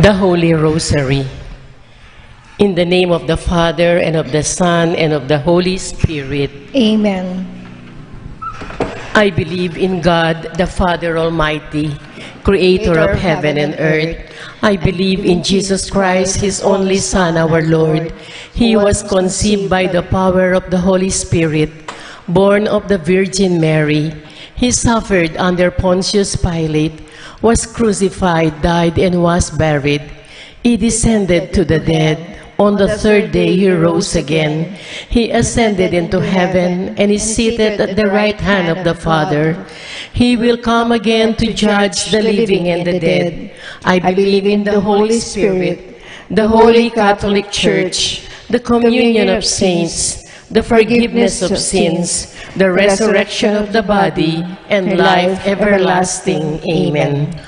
The Holy Rosary. In the name of the Father, and of the Son, and of the Holy Spirit. Amen. I believe in God, the Father Almighty, creator of heaven and earth. I believe in Jesus Christ, his only Son, our Lord. He was conceived by the power of the Holy Spirit, born of the Virgin Mary. He suffered under Pontius Pilate, was crucified, died, and was buried. He descended to the dead. On the third day he rose again. He ascended into heaven and is seated at the right hand of the Father. He will come again to judge the living and the dead. I believe in the Holy Spirit, the Holy Catholic Church, the communion of saints, the forgiveness of sins, the resurrection of the body, and life everlasting. Amen.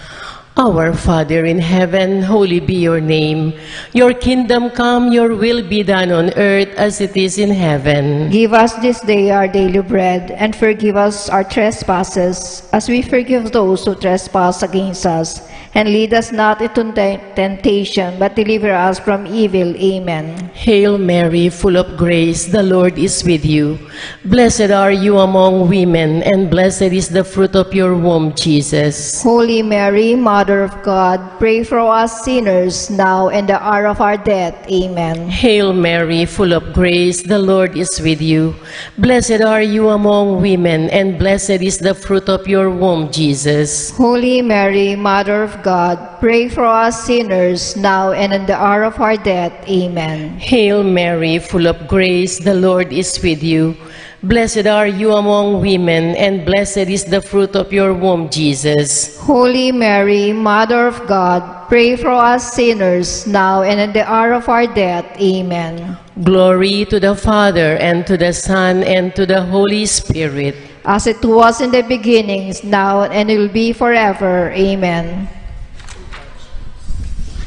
Our Father in heaven, holy be your name. Your kingdom come, your will be done on earth as it is in heaven. Give us this day our daily bread, and forgive us our trespasses, as we forgive those who trespass against us. And lead us not into temptation, but deliver us from evil. Amen. Hail Mary, full of grace, the Lord is with you. Blessed are you among women, and blessed is the fruit of your womb, Jesus. Holy Mary, Mother of God, pray for us sinners, now and the hour of our death. Amen. Hail Mary, full of grace, the Lord is with you. Blessed are you among women, and blessed is the fruit of your womb, Jesus. Holy Mary, Mother of God, pray for us sinners, now and in the hour of our death. Amen. Hail Mary, full of grace, the Lord is with you. Blessed are you among women, and blessed is the fruit of your womb, Jesus. Holy Mary, Mother of God, pray for us sinners, now and in the hour of our death. Amen. Glory to the Father, and to the Son, and to the Holy Spirit. As it was in the beginning, now and it will be forever. Amen.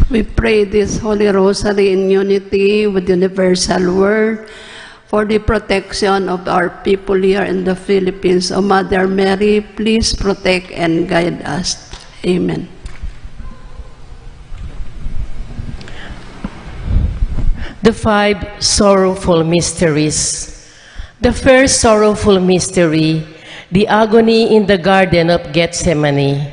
We pray this Holy Rosary in unity with the Universal Word for the protection of our people here in the Philippines. O Mother Mary, please protect and guide us. Amen. The five sorrowful mysteries. The first sorrowful mystery, the agony in the Garden of Gethsemane.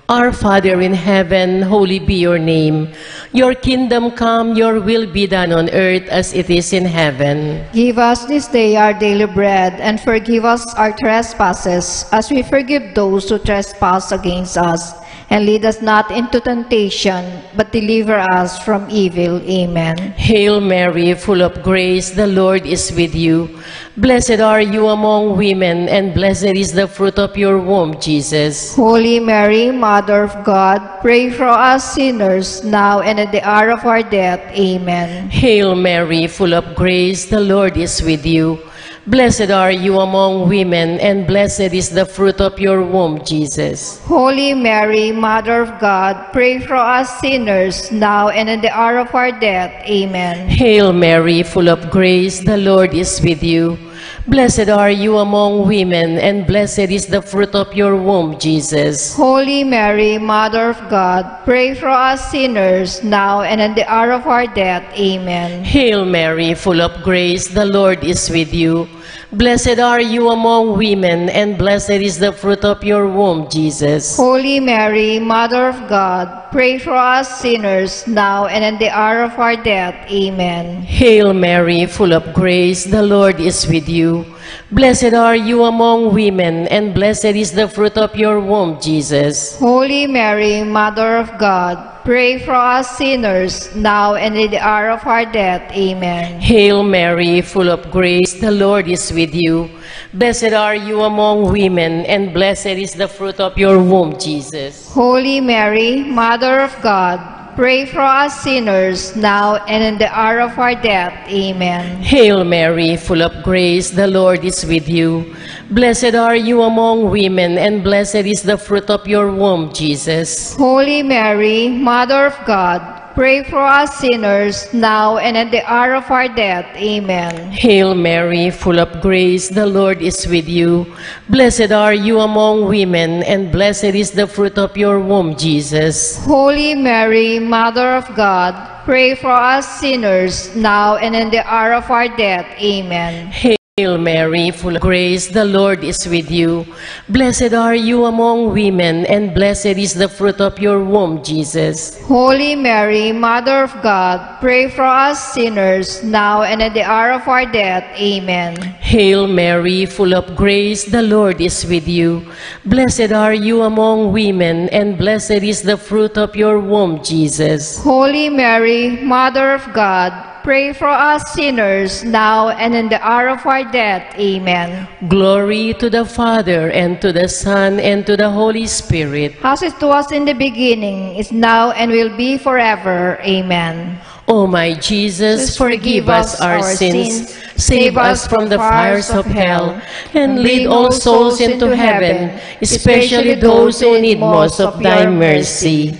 Our Father in heaven, holy be your name. Your kingdom come, your will be done on earth as it is in heaven. Give us this day our daily bread, and forgive us our trespasses, as we forgive those who trespass against us. And lead us not into temptation, but deliver us from evil. Amen. Hail Mary, full of grace, the Lord is with you. Blessed are you among women, and blessed is the fruit of your womb, Jesus. Holy Mary, Mother of God, pray for us sinners, now and at the hour of our death. Amen. Hail Mary, full of grace, the Lord is with you. Blessed are you among women, and blessed is the fruit of your womb, Jesus. Holy Mary, Mother of God, pray for us sinners, now and in the hour of our death. Amen. Hail Mary, full of grace, the Lord is with you. Blessed are you among women, and blessed is the fruit of your womb, Jesus. Holy Mary, Mother of God, pray for us sinners, now and in the hour of our death. Amen. Hail Mary, full of grace, the Lord is with you. Blessed are you among women, and blessed is the fruit of your womb, Jesus. Holy Mary, Mother of God, pray for us sinners, now and in the hour of our death. Amen. Hail Mary, full of grace, the Lord is with you. Blessed are you among women, and blessed is the fruit of your womb, Jesus. Holy Mary, Mother of God, pray for us sinners, now and in the hour of our death. Amen. Hail Mary, full of grace, the Lord is with you. Blessed are you among women, and blessed is the fruit of your womb, Jesus. Holy Mary, Mother of God, pray for us sinners, now and in the hour of our death. Amen. Hail Mary, full of grace, the Lord is with you. Blessed are you among women, and blessed is the fruit of your womb, Jesus. Holy Mary, Mother of God, pray for us sinners, now and at the hour of our death. Amen. Hail Mary, full of grace, the Lord is with you. Blessed are you among women, and blessed is the fruit of your womb, Jesus. Holy Mary, Mother of God, pray for us sinners, now and in the hour of our death. Amen. Hail Mary, full of grace, the Lord is with you. Blessed are you among women, and blessed is the fruit of your womb, Jesus. Holy Mary, Mother of God, pray for us sinners, now and at the hour of our death. Amen. Hail Mary, full of grace, the Lord is with you. Blessed are you among women, and blessed is the fruit of your womb, Jesus. Holy Mary, Mother of God, pray for us sinners, now and in the hour of our death. Amen. Glory to the Father, and to the Son, and to the Holy Spirit. As it was in the beginning, is now, and will be forever. Amen. O my Jesus, forgive us our sins, save us from the fires of hell, and lead all souls into heaven, especially those who need most of thy mercy.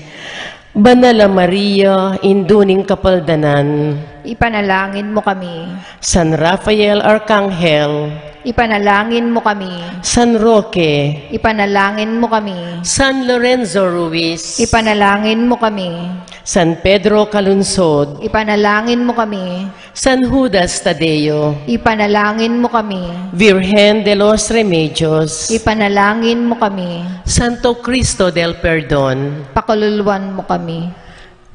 Banala Maria, induning kapaldanan, Ipanalangin mo kami. San Rafael Arcangel, Ipanalangin mo kami. San Roque, Ipanalangin mo kami. San Lorenzo Ruiz, Ipanalangin mo kami. San Pedro Calunsod, Ipanalangin mo kami. San Judas Tadeo, Ipanalangin mo kami. Virgen de los Remedios, Ipanalangin mo kami. Santo Cristo del Perdón. Pakaluluwan mo kami.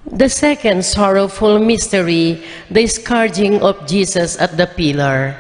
The second sorrowful mystery, the scourging of Jesus at the pillar.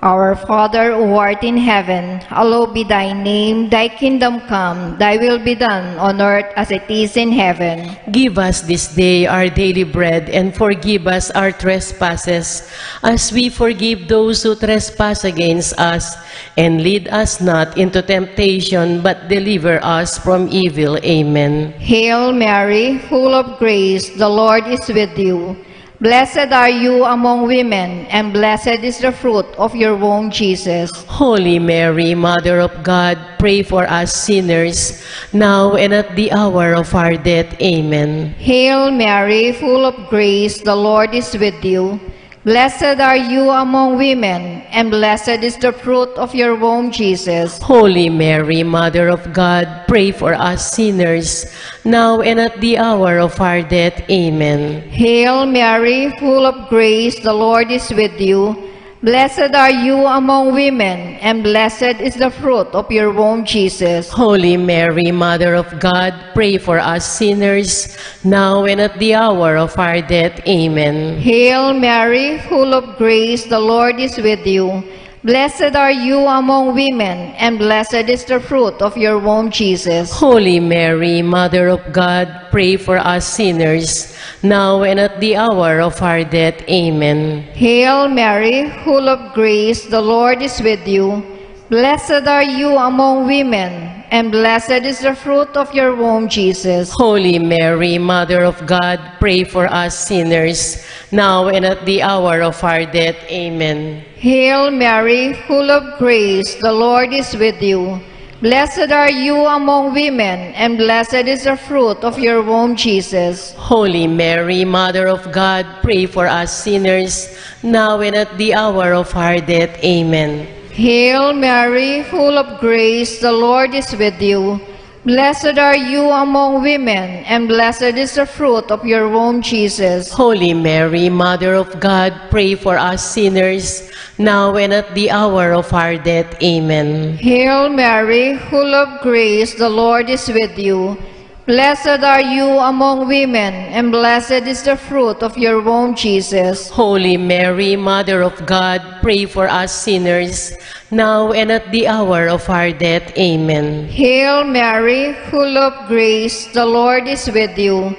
Our Father who art in heaven, hallowed be thy name. Thy kingdom come, thy will be done on earth as it is in heaven. Give us this day our daily bread, and forgive us our trespasses, as we forgive those who trespass against us. And lead us not into temptation, but deliver us from evil. Amen. Hail Mary, full of grace, the Lord is with you. Blessed are you among women, and blessed is the fruit of your womb, Jesus. Holy Mary, Mother of God, pray for us sinners, now and at the hour of our death. Amen. Hail Mary, full of grace, the Lord is with you. Blessed are you among women, and blessed is the fruit of your womb, Jesus. Holy Mary, Mother of God, pray for us sinners, now and at the hour of our death. Amen. Hail Mary, full of grace, the Lord is with you. Blessed are you among women, and blessed is the fruit of your womb, Jesus. Holy Mary, Mother of God, pray for us sinners, now and at the hour of our death. Amen. Hail Mary, full of grace, the Lord is with you. Blessed are you among women, and blessed is the fruit of your womb, Jesus. Holy Mary, Mother of God, pray for us sinners, now and at the hour of our death. Amen. Hail Mary, full of grace, the Lord is with you. Blessed are you among women, and blessed is the fruit of your womb, Jesus. Holy Mary, Mother of God, pray for us sinners, now and at the hour of our death. Amen. Hail Mary, full of grace, the Lord is with you. Blessed are you among women, and blessed is the fruit of your womb, Jesus. Holy Mary, Mother of God, pray for us sinners, now and at the hour of our death. Amen. Hail Mary, full of grace, the Lord is with you. Blessed are you among women, and blessed is the fruit of your womb, Jesus. Holy Mary, Mother of God, pray for us sinners, now and at the hour of our death. Amen. Hail Mary, full of grace, the Lord is with you. Blessed are you among women, and blessed is the fruit of your womb, Jesus. Holy Mary, Mother of God, pray for us sinners, now and at the hour of our death. Amen. Hail Mary, full of grace, the Lord is with you.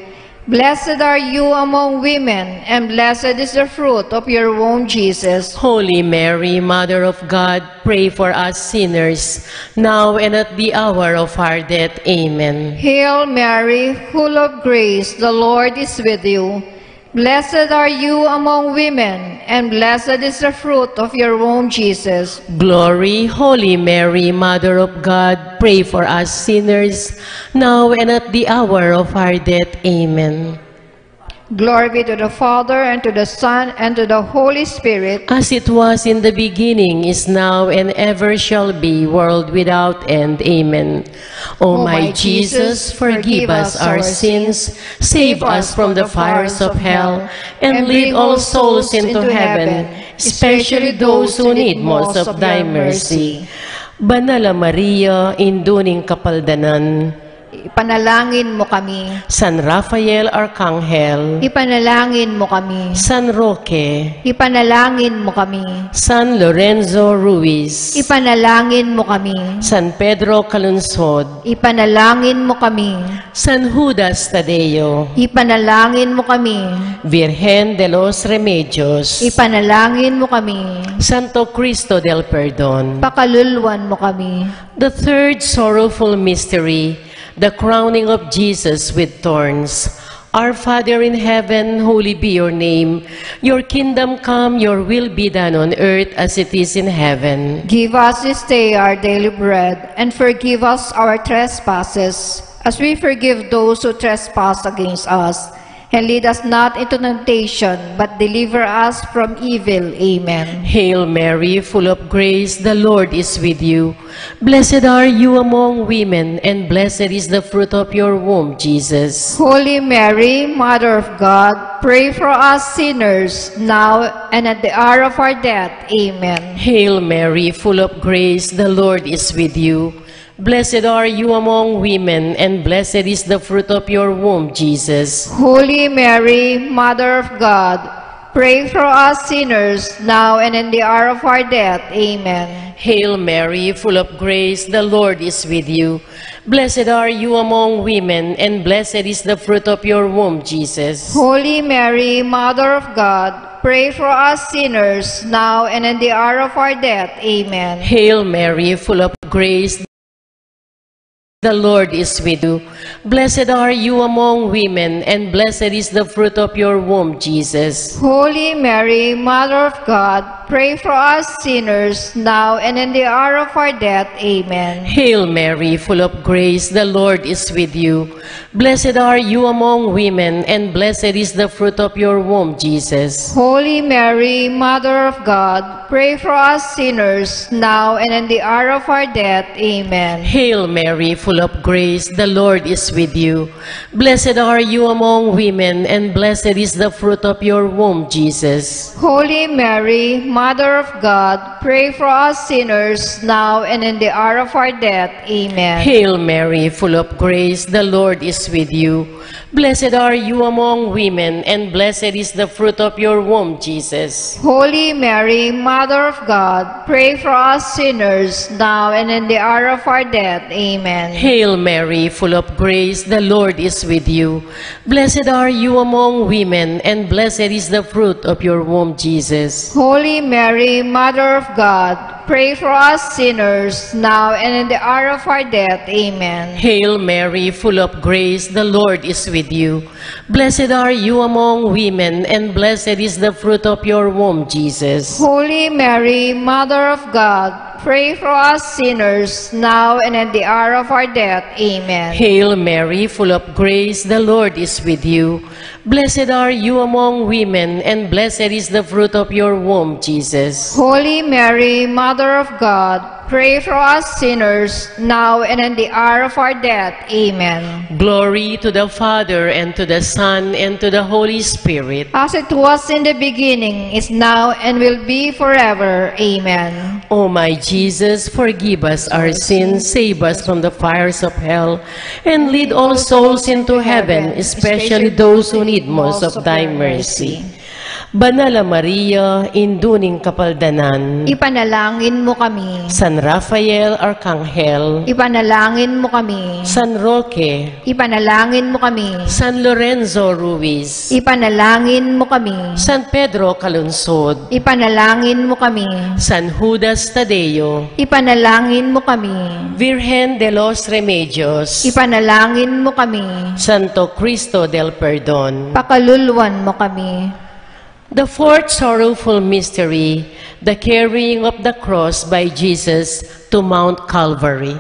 Blessed are you among women, and blessed is the fruit of your womb, Jesus. Holy Mary, Mother of God, pray for us sinners, now and at the hour of our death. Amen. Hail Mary, full of grace, the Lord is with you. Blessed are you among women, and blessed is the fruit of your womb, Jesus. Glory, Holy Mary, Mother of God, pray for us sinners, now and at the hour of our death. Amen. Glory be to the Father, and to the Son, and to the Holy Spirit, as it was in the beginning, is now, and ever shall be, world without end. Amen. O my Jesus, forgive us our sins, save us from the fires of hell, and lead all souls into heaven, especially those who need most of thy mercy. Banala Maria, induning kapaldanan, ipanalangin mo kami. San Rafael Arcangel, Ipanalangin mo kami. San Roque, Ipanalangin mo kami. San Lorenzo Ruiz, Ipanalangin mo kami. San Pedro Calunsod, Ipanalangin mo kami. San Judas Tadeo, Ipanalangin mo kami. Virgen de los Remedios, Ipanalangin mo kami. Santo Cristo del Perdon. Pakaluluan mo kami. The third sorrowful mystery, the crowning of Jesus with thorns. Our Father in heaven, holy be your name. Your kingdom come, your will be done on earth as it is in heaven. Give us this day our daily bread, and forgive us our trespasses, as we forgive those who trespass against us. And lead us not into temptation, but deliver us from evil. Amen. Hail Mary, full of grace, the Lord is with you. Blessed are you among women, and blessed is the fruit of your womb, Jesus. Holy Mary, Mother of God, pray for us sinners, now and at the hour of our death. Amen. Hail Mary, full of grace, the Lord is with you. Blessed are you among women, and blessed is the fruit of your womb, Jesus. Holy Mary, Mother of God, pray for us sinners, now and in the hour of our death. Amen. Hail Mary, full of grace, the Lord is with you. Blessed are you among women, and blessed is the fruit of your womb, Jesus. Holy Mary, Mother of God, pray for us sinners, now and in the hour of our death. Amen. Hail Mary, full of grace, the Lord is with you. Blessed are you among women, and blessed is the fruit of your womb, Jesus. Holy Mary, Mother of God, pray for us sinners, now and in the hour of our death. Amen. Hail Mary, full of grace, the Lord is with you. Blessed are you among women, and blessed is the fruit of your womb, Jesus. Holy Mary, Mother of God, pray for us sinners, now and in the hour of our death. Amen. Hail Mary, full of grace, the Lord is with you. Blessed are you among women, and blessed is the fruit of your womb, Jesus. Holy Mary, Mother of God, pray for us sinners, now and in the hour of our death. Amen. Hail Mary, full of grace, the Lord is with you. Blessed are you among women, and blessed is the fruit of your womb, Jesus. Holy Mary, Mother of God, pray for us sinners, now and in the hour of our death. Amen. Hail Mary, full of grace, the Lord is with you. Blessed are you among women, and blessed is the fruit of your womb, Jesus. Holy Mary, Mother of God, pray for us sinners, now and in the hour of our death. Amen. Hail Mary, full of grace, the Lord is with you. Blessed are you among women, and blessed is the fruit of your womb, Jesus. Holy Mary, Mother of God, pray for us sinners, now and at the hour of our death. Amen. Hail Mary, full of grace, the Lord is with you. Blessed are you among women, and blessed is the fruit of your womb, Jesus. Holy Mary, Mother of God, pray for us sinners, now and in the hour of our death. Amen. Glory to the Father, and to the Son, and to the Holy Spirit. As it was in the beginning, is now, and will be forever. Amen. O my Jesus, forgive us our sins, save us from the fires of hell, and lead all souls into heaven, especially those who need most of thy mercy. Banala Maria, induning kapaldanan, Ipanalangin mo kami. San Rafael Arcangel, Ipanalangin mo kami. San Roque, Ipanalangin mo kami. San Lorenzo Ruiz, Ipanalangin mo kami. San Pedro Calunsod, Ipanalangin mo kami. San Judas Tadeo, Ipanalangin mo kami. Virgen de los Remedios, Ipanalangin mo kami. Santo Cristo del Perdon. Pakaluluan mo kami. The fourth sorrowful mystery, the carrying of the cross by Jesus to Mount Calvary.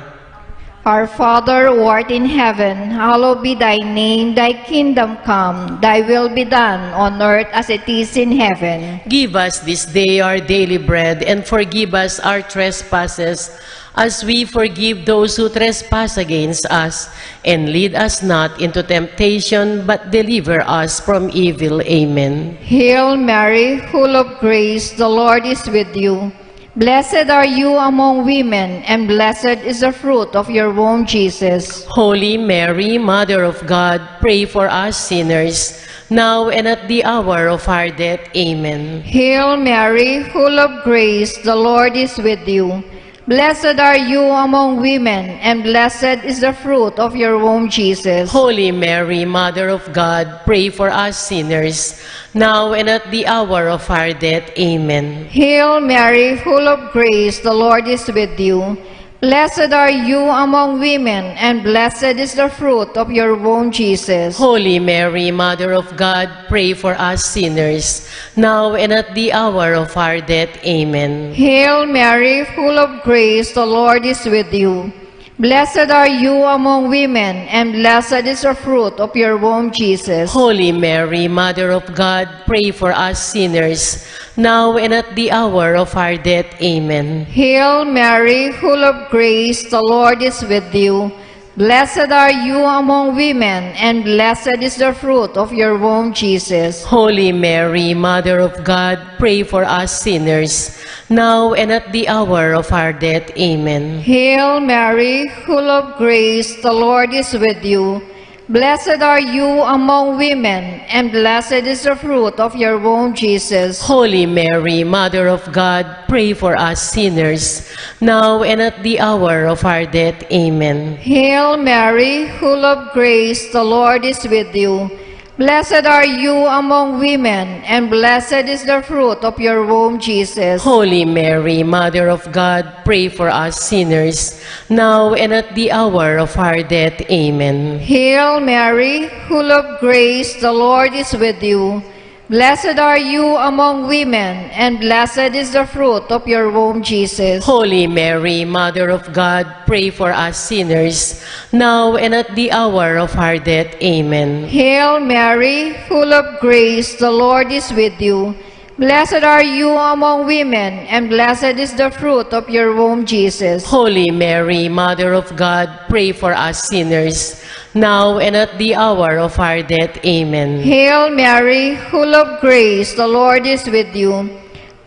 Our Father, who art in heaven, hallowed be thy name, thy kingdom come, thy will be done on earth as it is in heaven. Give us this day our daily bread, and forgive us our trespasses, as we forgive those who trespass against us. And lead us not into temptation, but deliver us from evil. Amen. Hail Mary, full of grace, the Lord is with you. Blessed are you among women, and blessed is the fruit of your womb, Jesus. Holy Mary, Mother of God, pray for us sinners, now and at the hour of our death. Amen. Hail Mary, full of grace, the Lord is with you. Blessed are you among women, and blessed is the fruit of your womb, Jesus. Holy Mary, Mother of God, pray for us sinners, now and at the hour of our death. Amen. Hail Mary, full of grace, the Lord is with you. Blessed are you among women, and blessed is the fruit of your womb, Jesus. Holy Mary, Mother of God, pray for us sinners, now and at the hour of our death. Amen. Hail Mary, full of grace, the Lord is with you. Blessed are you among women, and blessed is the fruit of your womb, Jesus. Holy Mary, Mother of God, pray for us sinners, now and at the hour of our death. Amen. Hail Mary, full of grace, the Lord is with you. Blessed are you among women, and blessed is the fruit of your womb, Jesus. Holy Mary, Mother of God, pray for us sinners, now and at the hour of our death. Amen. Hail Mary, full of grace, the Lord is with you. Blessed are you among women, and blessed is the fruit of your womb, Jesus. Holy Mary, Mother of God, pray for us sinners, now and at the hour of our death. Amen. Hail Mary, full of grace, the Lord is with you. Blessed are you among women, and blessed is the fruit of your womb, Jesus. Holy Mary, Mother of God, pray for us sinners, now and at the hour of our death. Amen. Hail Mary, full of grace, the Lord is with you. Blessed are you among women, and blessed is the fruit of your womb, Jesus. Holy Mary, Mother of God, pray for us sinners, now and at the hour of our death. Amen. Hail Mary, full of grace, the Lord is with you. Blessed are you among women, and blessed is the fruit of your womb, Jesus. Holy Mary, Mother of God, pray for us sinners, now and at the hour of our death. Amen. Hail Mary, full of grace, the Lord is with you.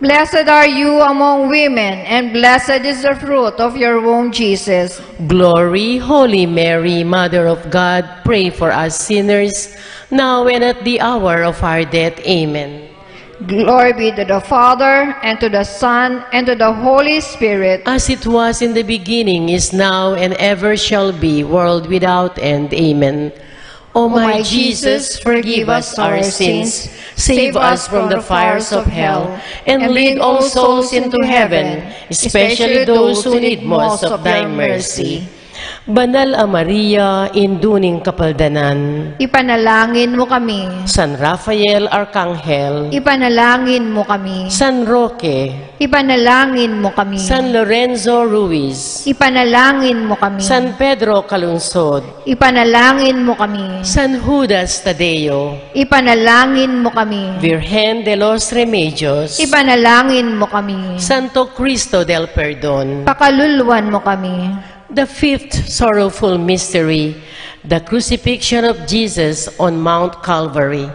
Blessed are you among women, and blessed is the fruit of your womb, Jesus. Glory, Holy Mary, Mother of God, pray for us sinners, now and at the hour of our death. Amen. Glory be to the Father, and to the Son, and to the Holy Spirit. As it was in the beginning, is now, and ever shall be, world without end. Amen. O my Jesus, forgive us our sins, save us from the fires of hell, and lead all souls into heaven, especially those who need most of thy mercy. Banal a Maria, induning kapaldanan, Ipanalangin mo kami. San Rafael Arcangel, Ipanalangin mo kami. San Roque, Ipanalangin mo kami. San Lorenzo Ruiz, Ipanalangin mo kami. San Pedro Calunsod, Ipanalangin mo kami. San Judas Tadeo, Ipanalangin mo kami. Virgen de los Remedios, Ipanalangin mo kami. Santo Cristo del Perdon. Pakaluluwan mo kami. The fifth sorrowful mystery, the crucifixion of Jesus on Mount Calvary.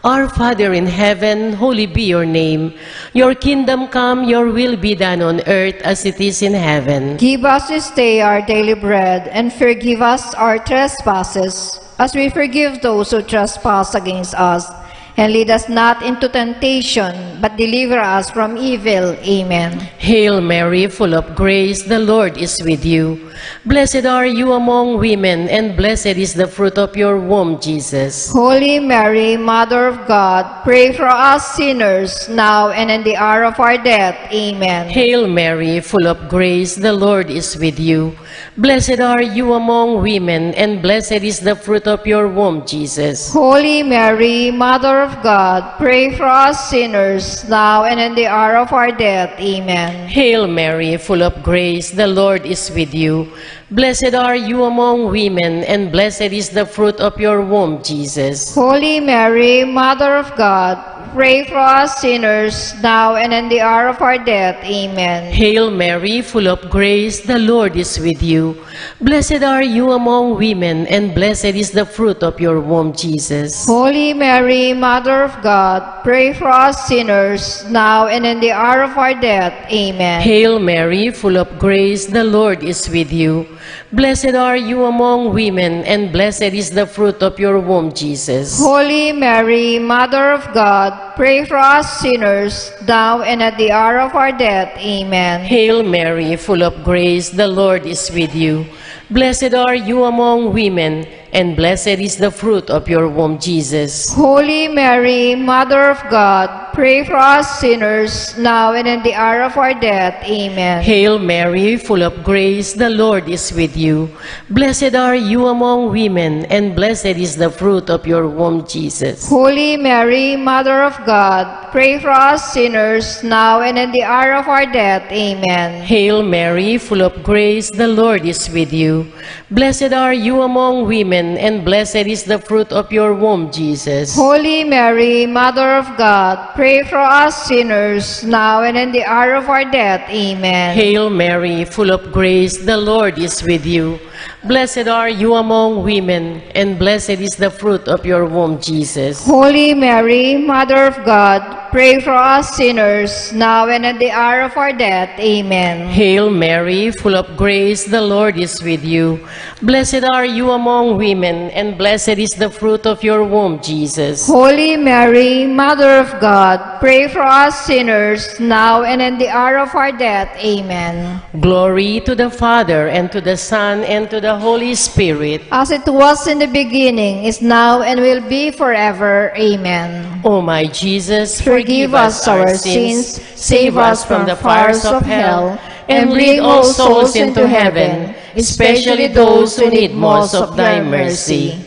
Our Father in heaven, holy be your name. Your kingdom come, your will be done on earth as it is in heaven. Give us this day our daily bread, and forgive us our trespasses, as we forgive those who trespass against us. And lead us not into temptation, but deliver us from evil. Amen. Hail Mary, full of grace, the Lord is with you. Blessed are you among women, and blessed is the fruit of your womb, Jesus. Holy Mary, Mother of God, pray for us sinners, now and in the hour of our death. Amen. Hail Mary, full of grace, the Lord is with you. Blessed are you among women, and blessed is the fruit of your womb, Jesus. Holy Mary, Mother of God, pray for us sinners, now and in the hour of our death. Amen. Hail Mary, full of grace, the Lord is with you. Blessed are you among women, and blessed is the fruit of your womb, Jesus. Holy Mary, Mother of God, pray for us sinners, now and in the hour of our death. Amen. Hail Mary, full of grace, the Lord is with you. Blessed are you among women, and blessed is the fruit of your womb, Jesus. Holy Mary, Mother of God, pray for us sinners, now and in the hour of our death. Amen. Hail Mary, full of grace, the Lord is with you. Blessed are you among women, and blessed is the fruit of your womb, Jesus. Holy Mary, Mother of God, pray for us sinners, now and at the hour of our death. Amen. Hail Mary, full of grace, the Lord is with you. Blessed are you among women, and blessed is the fruit of your womb, Jesus. Holy Mary, Mother of God, pray for us sinners, now and in the hour of our death. Amen. Hail Mary, full of grace, the Lord is with you. Blessed are you among women, and blessed is the fruit of your womb, Jesus. Holy Mary, Mother of God, pray for us sinners, now and in the hour of our death. Amen. Hail Mary, full of grace, the Lord is with you. Blessed are you among women, and blessed is the fruit of your womb, Jesus. Holy Mary, Mother of God, pray for us sinners, now and in the hour of our death. Amen. Hail Mary, full of grace, the Lord is with you. Blessed are you among women, and blessed is the fruit of your womb, Jesus. Holy Mary, Mother of God, pray for us sinners, now and at the hour of our death. Amen. Hail Mary, full of grace, the Lord is with you. Blessed are you among women, and blessed is the fruit of your womb, Jesus. Holy Mary, Mother of God, pray for us sinners, now and in the hour of our death. Amen. Glory to the Father, and to the Son, and to the Holy Spirit. As it was in the beginning, is now, and will be forever. Amen. O my Jesus, Forgive us our sins, save us from the fires of hell, and lead all souls into heaven, especially those who need most of thy mercy.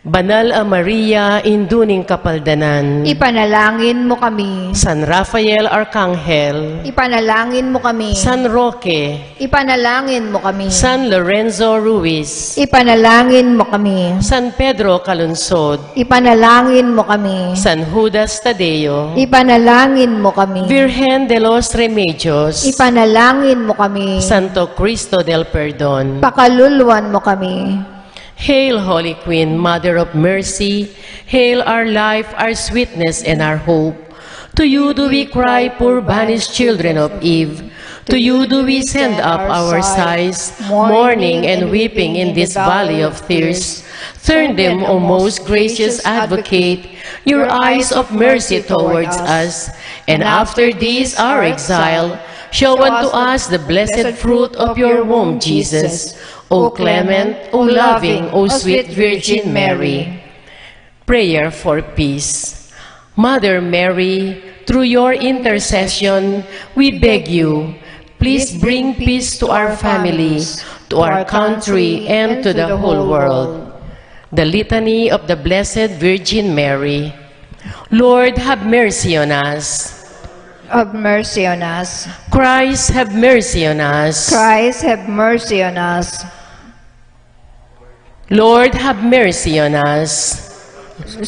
Banal a Maria, induning kapaldanan. Ipanalangin mo kami. San Rafael Arcangel. Ipanalangin mo kami. San Roque. Ipanalangin mo kami. San Lorenzo Ruiz. Ipanalangin mo kami. San Pedro Calunsod. Ipanalangin mo kami. San Judas Tadeo. Ipanalangin mo kami. Virgen de los Remedios. Ipanalangin mo kami. Santo Cristo del Perdon. Pakaluluan mo kami. Hail, Holy Queen, Mother of Mercy. Hail our life, our sweetness, and our hope. To you do we cry, poor banished children of Eve. To you do we send up our sighs, mourning and weeping in this valley of tears. Turn them, O most gracious Advocate, your eyes of mercy towards us, and after this our exile, show unto us the blessed fruit of your womb, Jesus. O clement, O loving, O sweet Virgin Mary. Prayer for peace. Mother Mary, through your intercession, we beg you, please bring peace to our families, to our country, and to the whole world. The Litany of the Blessed Virgin Mary. Lord, have mercy on us. Have mercy on us. Christ, have mercy on us. Christ, have mercy on us. Lord, have mercy on us.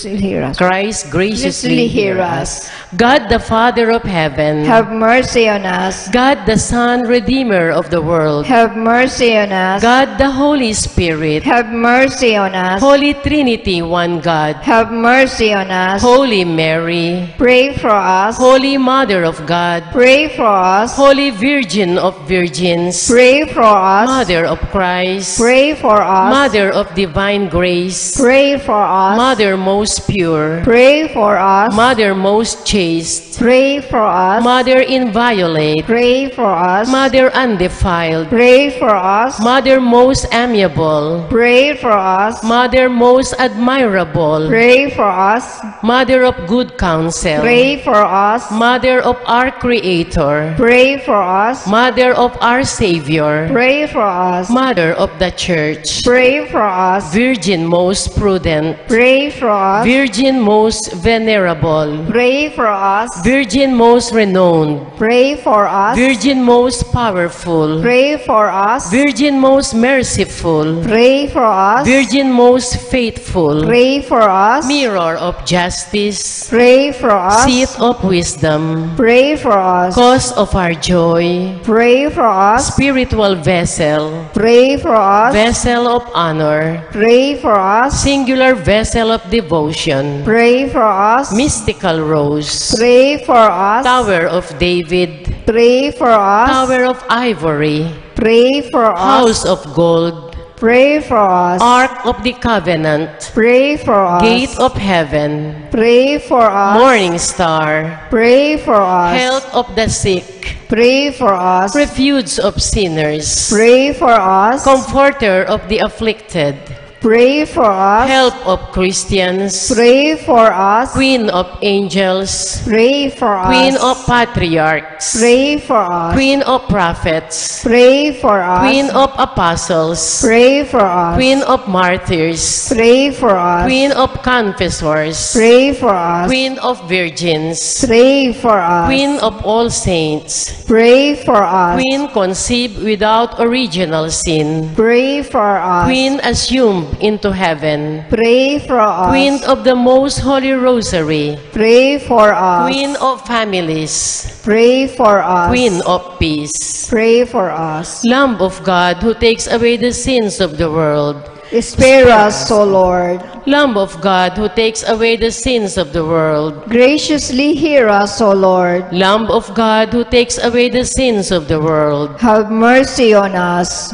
Hear us. Christ, graciously hear us. God, the Father of heaven. Have mercy on us. God, the Son, Redeemer of the world. Have mercy on us. God, the Holy Spirit. Have mercy on us. Holy Trinity, one God. Have mercy on us. Holy Mary. Pray for us. Holy Mother of God. Pray for us. Holy Virgin of Virgins. Pray for us. Mother of Christ. Pray for us. Mother of divine grace. Pray for us. Mother most pure. Pray for us. Mother most chaste. Pray for us. Mother inviolate. Pray for us. Mother undefiled. Pray for us. Mother most amiable. Pray for us. Mother most admirable. Pray for us. Mother of good counsel. Pray for us. Mother of our Creator. Pray for us. Mother of our Savior. Pray for us. Mother of the Church. Pray for us. Virgin most prudent. Pray for for us. Virgin most venerable, Pray for us. Virgin most renowned, Pray for us. Virgin most powerful, Pray for us. Virgin most merciful, Pray for us. Virgin most faithful, Pray for us. Mirror of justice, Pray for us. Seat of wisdom, Pray for us. cause of our joy, Pray for us. spiritual vessel, Pray for us. vessel of honor, Pray for us. singular vessel of devotion, Pray for us. mystical rose, Pray for us. Tower of David, Pray for us. Tower of ivory, Pray for us. house of gold, Pray for us. ark of the covenant, Pray for us. gate of heaven, Pray for us. morning star, Pray for us. health of the sick, Pray for us. refuge of sinners, Pray for us. comforter of the afflicted, Pray for us. help of Christians, Pray for us. queen of angels, Pray for us. queen of patriarchs, Pray for us. queen of prophets, Pray for us. queen of apostles, Pray for us. queen of martyrs, Pray for us. queen of confessors, Pray for us. queen of virgins, Pray for us. queen of all saints, Pray for us. queen conceived without original sin, Pray for us. queen assumed into heaven, Pray for us. queen of the most holy rosary, Pray for us. queen of families, Pray for us. queen of peace, Pray for us. Lamb of God who takes away the sins of the world, Spare us, O Lord. Lamb of God who takes away the sins of the world, Graciously hear us, O Lord. Lamb of God who takes away the sins of the world, Have mercy on us,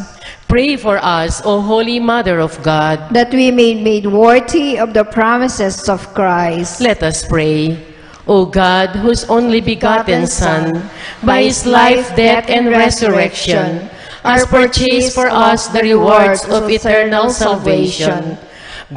pray for us, O Holy Mother of God. that we may be made worthy of the promises of Christ. Let us pray. O God, whose only begotten Son, by his life, death, and resurrection, has purchased for us the rewards of eternal salvation,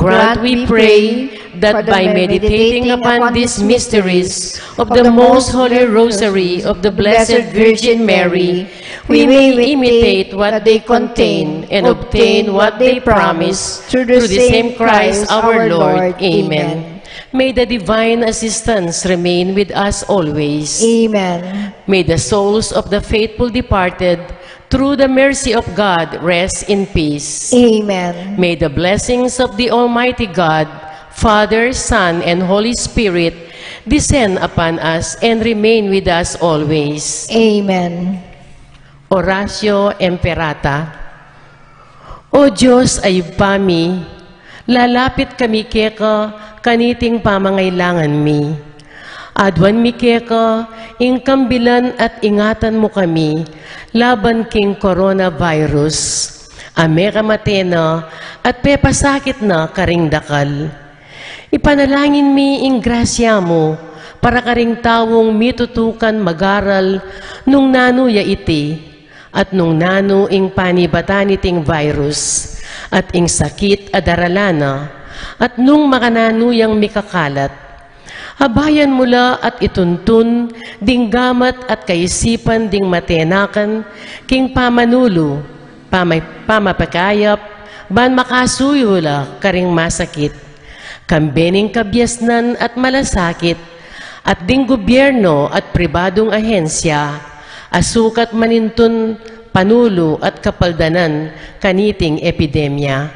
grant, we pray, that by meditating upon these mysteries of the most holy rosary of the Blessed Virgin Mary, we may imitate what they contain and obtain what they promise through the same Christ our Lord. Amen. May the divine assistance remain with us always. Amen. May the souls of the faithful departed, through the mercy of God, rest in peace. Amen. May the blessings of the Almighty God, Father, Son, and Holy Spirit descend upon us and remain with us always. Amen. Oratio Imperata. O Diyos ay pami, lalapit kami keka, kaniting pamangailangan mi. Adwan mi keka, ingkambilan at ingatan mo kami, laban king coronavirus. Ame kamatena at pepasakit na karing dakal. Ipanalangin mi ing grasya mo, para karing tawong mitutukan magaral nung nanuya iti, at nung nanu ing panibatan iting virus, at ing sakit adaralana, at nung makananuyang mikakalat. Habayan mula at ituntun, ding gamat at kaisipan ding matenakan, king pamanulo, pamapakayap, ban makasuyula karing masakit, kambening kabyasnan at malasakit, at ding gobyerno at pribadong ahensya, asukat manintun, panulo at kapaldanan, kaniting epidemya.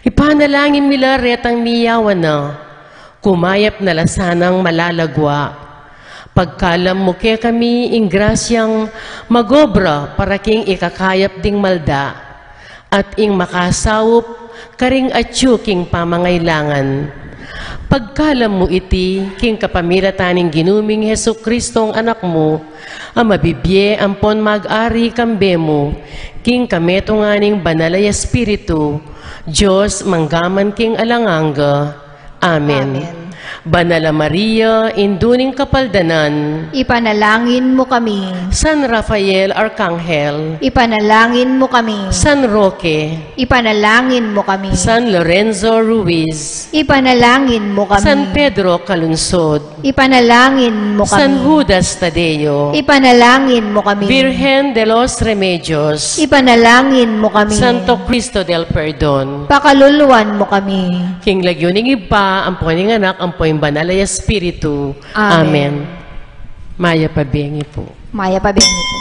Ipanalangin nila retang miyawan na, kumayap na lasanang malalagwa. Pagkalam mo ke kami ing grasyang magobra para king ikakayap ding malda, at ing makasawop karing atyu king pamangailangan. Pagkalam mo iti, king kapamirataning ginuming Hesu Kristong anak mo, ang mabibye ampon mag-ari kambe mo, king kametunganing banalay espiritu, Diyos manggaman king alanganga. Amen. Amen. Banala Maria, induning kapaldanan, Ipanalangin mo kami. San Rafael Arcangel, Ipanalangin mo kami. San Roque, Ipanalangin mo kami. San Lorenzo Ruiz, Ipanalangin mo kami. San Pedro Calunsod, Ipanalangin mo kami. San Judas Tadeo, Ipanalangin mo kami. Virgen de los Remedios, Ipanalangin mo kami. Santo Cristo del Perdon, Pakaluluwan mo kami. King Lagyuning Iba, ang poning anak, ang poing banal ay Espiritu. Amen. Amen. Maya Pabengi po. Maya Pabengi po.